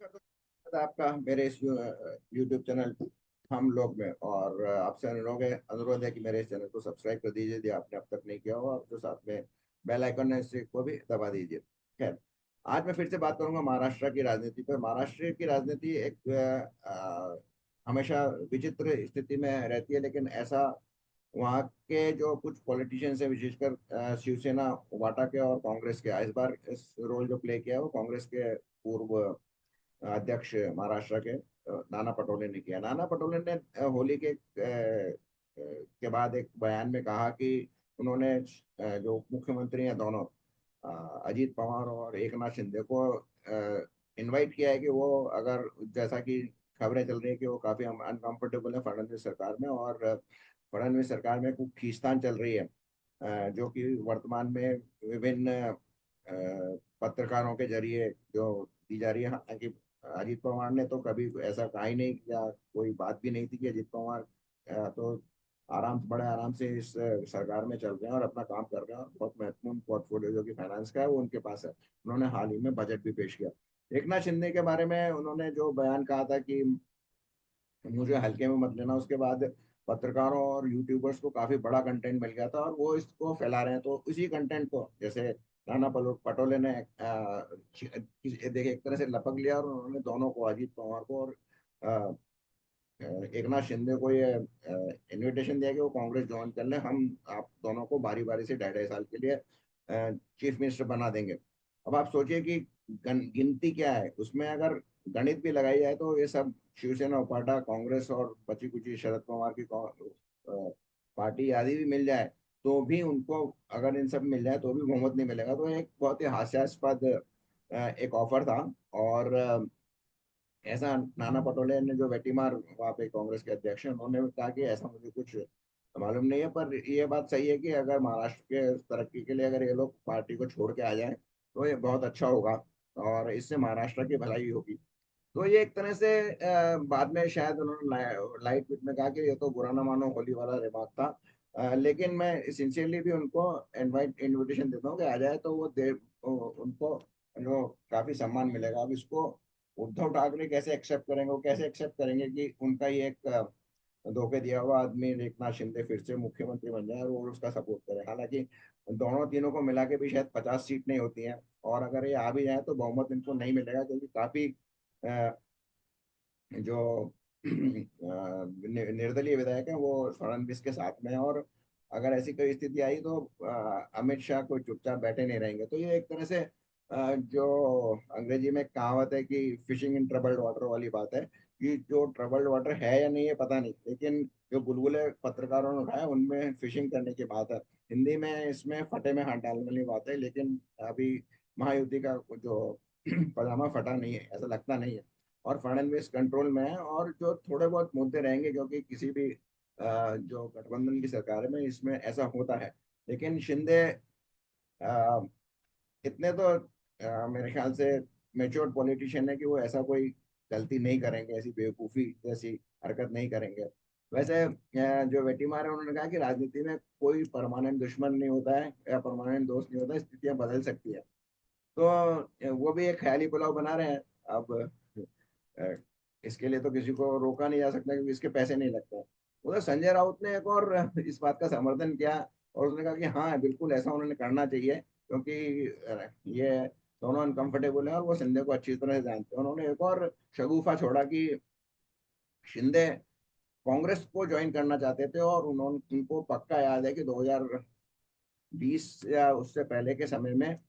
स्वागत है आपका मेरे इस यूट्यूब चैनल हम लोग में। और आपसे अनुरोध है कि मेरे इस चैनल को सब्सक्राइब कर दीजिए यदि आपने अब तक नहीं किया हो, और जो साथ में बेल आइकन है इसे को भी दबा दीजिए। खैर, आज मैं फिर से बात करूंगा महाराष्ट्र की राजनीति पर। महाराष्ट्र की राजनीति एक हमेशा विचित्र स्थिति में रहती है, लेकिन ऐसा वहाँ के जो कुछ पॉलिटिशियंस हैं, विशेषकर शिवसेना वाटा के और कांग्रेस के, इस बार इस रोल जो प्ले किया है वो कांग्रेस के पूर्व अध्यक्ष महाराष्ट्र के नाना पटोले ने किया। नाना पटोले ने होली के बाद एक बयान में कहा कि उन्होंने जो उप मुख्यमंत्री हैं दोनों, अजीत पवार और एकनाथ शिंदे को इनवाइट किया है कि वो, अगर जैसा कि खबरें चल रही है कि वो काफी अनकंफर्टेबल है फडणवीस सरकार में, और फडणवीस सरकार में कुछ खींचतान चल रही है, जो कि वर्तमान में विभिन्न पत्रकारों के जरिए जो दी जा रही है। हालांकि अजीत पवार ने तो कभी ऐसा कहा ही नहीं, या कोई बात भी नहीं थी कि अजीत पवार तो बड़े आराम से इस सरकार में चल रहे हैं और अपना काम कर रहे हैं, और बहुत महत्वपूर्ण पोर्टफोलियो जो कि फाइनेंस का है वो उनके पास है। उन्होंने हाल ही में बजट भी पेश किया। एकनाथ शिंदे के बारे में उन्होंने जो बयान कहा था कि मुझे हल्के में मत लेना, उसके बाद पत्रकारों और यूट्यूबर्स को काफी बड़ा कंटेंट मिल गया था और वो इसको फैला रहे हैं। तो उसी कंटेंट को, जैसे पटोले ने देखिए एक तरह से लपक लिया, और उन्होंने दोनों को, अजीत पवार को और अ, एकनाथ शिंदे को ये इनविटेशन दिया कि वो कांग्रेस ज्वाइन कर ले, हम आप दोनों को बारी बारी से 2.5 साल के लिए चीफ मिनिस्टर बना देंगे। अब आप सोचिए कि गिनती क्या है उसमें, अगर गणित भी लगाई जाए तो ये सब शिवसेना उपाटा कांग्रेस और बची कुची शरद पवार की पार्टी आदि भी मिल जाए, तो भी उनको, अगर इन सब मिल जाए तो भी बहुमत नहीं मिलेगा। तो एक बहुत ही हास्यास्पद एक ऑफर था। और ऐसा नाना पटोले ने, जो वेटीमार वहाँ पे कांग्रेस के अध्यक्ष हैं, उन्होंने कहा कि ऐसा मुझे कुछ मालूम नहीं है, पर ये बात सही है कि अगर महाराष्ट्र के तरक्की के लिए अगर ये लोग पार्टी को छोड़ के आ जाएं तो ये बहुत अच्छा होगा, और इससे महाराष्ट्र की भलाई होगी। तो ये एक तरह से बाद में शायद उन्होंने लाइट पीट में कहा कि ये तो बुरा ना मानो होली वाला रिमार्क था। लेकिन मैं सिंसियरली भी उनको इनविटेशन देता हूँ कि आ जाए, तो उनको जो काफी सम्मान मिलेगा। अब इसको उद्धव ठाकरे कैसे एक्सेप्ट करेंगे, वो कैसे एक्सेप्ट करेंगे कि उनका ही एक धोखे दिया हुआ आदमी एकनाथ शिंदे फिर से मुख्यमंत्री बन जाए और वो उसका सपोर्ट करे। हालांकि दोनों तीनों को मिला के भी शायद 50 सीट नहीं होती हैं, और अगर ये आ भी जाए तो बहुमत इनको नहीं मिलेगा, क्योंकि काफी अ, जो निर्दलीय विधायक है वो फडणवीस के साथ में है। और अगर ऐसी कोई स्थिति आई तो अमित शाह कोई चुपचाप बैठे नहीं रहेंगे। तो ये एक तरह से जो अंग्रेजी में कहावत है कि फिशिंग इन ट्रबल्ड वाटर वाली बात है, कि जो ट्रबल्ड वाटर है या नहीं है पता नहीं, लेकिन जो बुलबुले पत्रकारों ने उठाए उनमें फिशिंग करने की बात है। हिंदी में इसमें फटे में हाथ डालने वाली बात है, लेकिन अभी महायुति का जो पजामा फटा नहीं है, ऐसा लगता नहीं है, और फडणवीस कंट्रोल में है। और जो थोड़े बहुत मुद्दे रहेंगे, क्योंकि किसी भी जो गठबंधन की सरकार में इसमें ऐसा होता है, लेकिन शिंदे अ, इतने तो मेरे ख्याल से मेच्योर पॉलिटिशियन है कि वो ऐसा कोई गलती नहीं करेंगे, ऐसी बेवकूफ़ी जैसी हरकत नहीं करेंगे। वैसे जो वेटीमार है उन्होंने कहा कि राजनीति में कोई परमानेंट दुश्मन नहीं होता है या परमानेंट दोस्त नहीं होता, स्थितियां बदल सकती है। तो वो भी एक ख्याली पुलाव बना रहे हैं। अब अ, इसके लिए तो किसी को रोका नहीं जा सकता, क्योंकि इसके पैसे नहीं लगते। उधर संजय राउत ने एक और इस बात का समर्थन किया, और उसने कहा कि हाँ बिल्कुल ऐसा उन्होंने करना चाहिए, क्योंकि ये दोनों अनकंफर्टेबल है और वो शिंदे को अच्छी तरह से जानते हैं। उन्होंने एक और शगुफा छोड़ा कि शिंदे कांग्रेस को ज्वाइन करना चाहते थे, और उन्होंने, उनको पक्का याद है कि 2020 या उससे पहले के समय में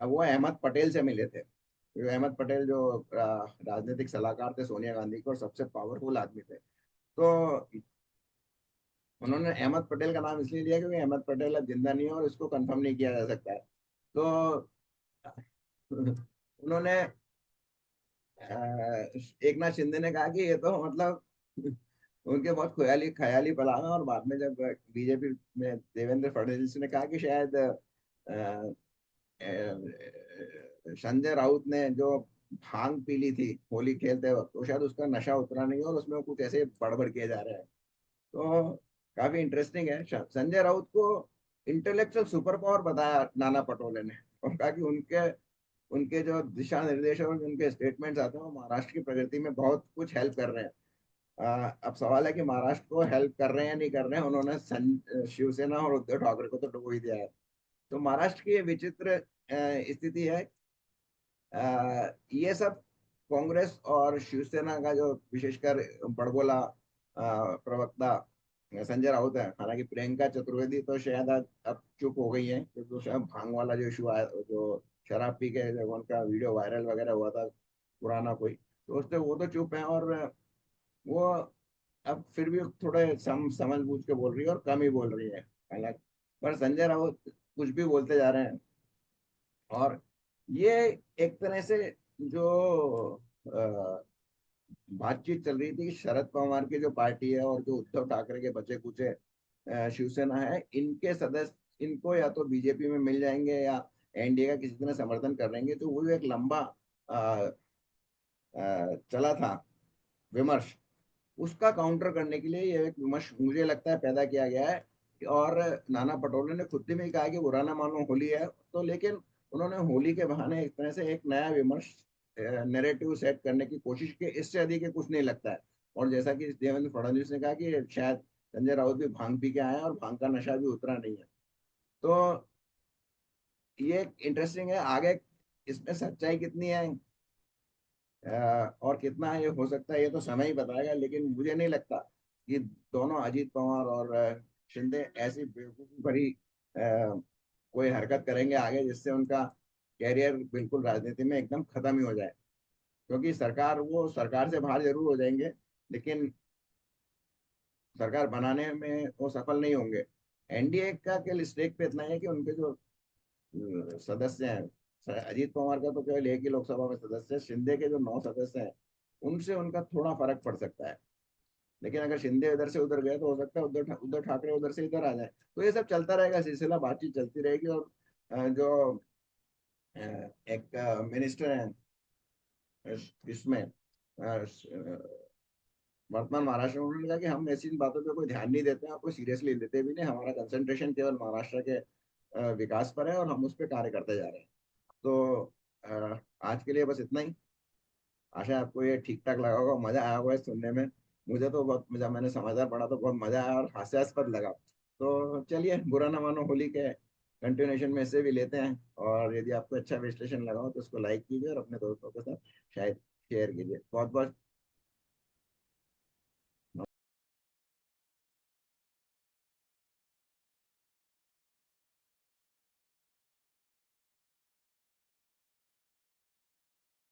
वो अहमद पटेल से मिले थे। जो अहमद पटेल जो राजनीतिक सलाहकार थे सोनिया गांधी के, और सबसे पावरफुल आदमी थे। तो उन्होंने अहमद पटेल का नाम इसलिए लिया क्योंकि अहमद पटेल अब जिंदा नहीं है और इसको कंफर्म नहीं किया जा सकता है। तो उन्होंने एकनाथ शिंदे ने कहा कि ये तो मतलब उनके बहुत ख्याली ख्याली प्लान है। और बाद में जब बीजेपी में देवेंद्र फडणवीस ने कहा कि शायद संजय राउत ने जो भांग पी ली थी होली खेलते वक्त, तो शायद उसका नशा उतरा नहीं है और उसमें कुछ ऐसे बड़बड़ किए जा रहे हैं। तो काफी इंटरेस्टिंग है। संजय राउत को इंटेलेक्चुअल सुपर पावर बताया नाना पटोले ने, और कहा कि उनके उनके जो दिशा निर्देश और उनके स्टेटमेंट्स आते हैं वो महाराष्ट्र की प्रगति में बहुत कुछ हेल्प कर रहे हैं। अब सवाल है कि महाराष्ट्र को हेल्प कर रहे हैं या नहीं कर रहे हैं। उन्होंने शिवसेना और उद्धव ठाकरे को तो डुबो ही दिया है। तो महाराष्ट्र की ये विचित्र स्थिति है। ये सब कांग्रेस और शिवसेना का जो विशेषकर बड़बोला प्रवक्ता संजय राउत है। हालांकि प्रियंका चतुर्वेदी तो शायद अब चुप हो गई है, क्योंकि तो शायद भांग वाला जो इशू आया, जो शराब पी के जब उनका वीडियो वायरल वगैरह हुआ था पुराना कोई, तो उससे वो तो चुप है। और वो अब फिर भी थोड़े समझ बूझ के बोल रही है और कम ही बोल रही है हालांकि। पर संजय राउत कुछ भी बोलते जा रहे हैं। और ये एक तरह से जो बातचीत चल रही थी कि शरद पवार की जो पार्टी है और जो उद्धव ठाकरे के बचे कुचे शिवसेना है, इनके सदस्य इनको या तो बीजेपी में मिल जाएंगे या एनडीए का किसी तरह समर्थन कर लेंगे। तो वो एक लंबा चला था विमर्श, उसका काउंटर करने के लिए ये एक विमर्श मुझे लगता है पैदा किया गया है। और नाना पटोले ने खुद भी कहा कि बुरा ना मानो होली है, तो लेकिन उन्होंने होली के बहाने एक तरह से एक नया विमर्श नैरेटिव सेट करने की कोशिश की। इससे अधिक ये कुछ नहीं लगता है। और जैसा कि देवेंद्र फडणवीस ने कहा कि शायद संजय राउत भी भांग पी के आए हैं और भांग का नशा भी उतरा नहीं है। तो ये इंटरेस्टिंग है। आगे इसमें सच्चाई कितनी है और कितना ये हो सकता है, ये तो समय ही बताएगा। लेकिन मुझे नहीं लगता कि दोनों अजीत पवार और शिंदे ऐसी बेवकूफी भरी कोई हरकत करेंगे आगे जिससे उनका कैरियर बिल्कुल राजनीति में एकदम खत्म ही हो जाए। क्योंकि सरकार, वो सरकार से बाहर जरूर हो जाएंगे, लेकिन सरकार बनाने में वो सफल नहीं होंगे। एनडीए का केवल स्टेक पे इतना है कि उनके जो सदस्य हैं, अजीत पवार का तो केवल एक ही लोकसभा में सदस्य है, शिंदे के जो 9 सदस्य हैं उनसे उनका थोड़ा फर्क पड़ सकता है। लेकिन अगर शिंदे इधर से उधर गए तो हो सकता है उद्धव ठाकरे उधर से इधर आ जाए। तो ये सब चलता रहेगा, सिलसिला बातचीत चलती रहेगी। और जो एक मिनिस्टर है इसमें वर्तमान महाराष्ट्र में, उन्होंने कहा कि हम ऐसी बातों पे कोई ध्यान नहीं देते हैं और कोई सीरियसली लेते भी नहीं। हमारा कंसंट्रेशन केवल महाराष्ट्र के विकास पर है और हम उस पर कार्य करते जा रहे हैं। तो आज के लिए बस इतना ही। आशा है आपको ये ठीक ठाक लगा होगा, मजा आया होगा सुनने में। मुझे तो बहुत मजा, मैंने समाचार पढ़ा तो बहुत मजा आया और हास्यास्पद लगा। तो चलिए, बुरा ना मानो होली के कंटिन्यूएशन में से भी लेते हैं। और यदि आपको अच्छा विश्लेषण लगा हो तो उसको लाइक कीजिए और अपने दोस्तों के साथ शायद शेयर कीजिए। बहुत बहुत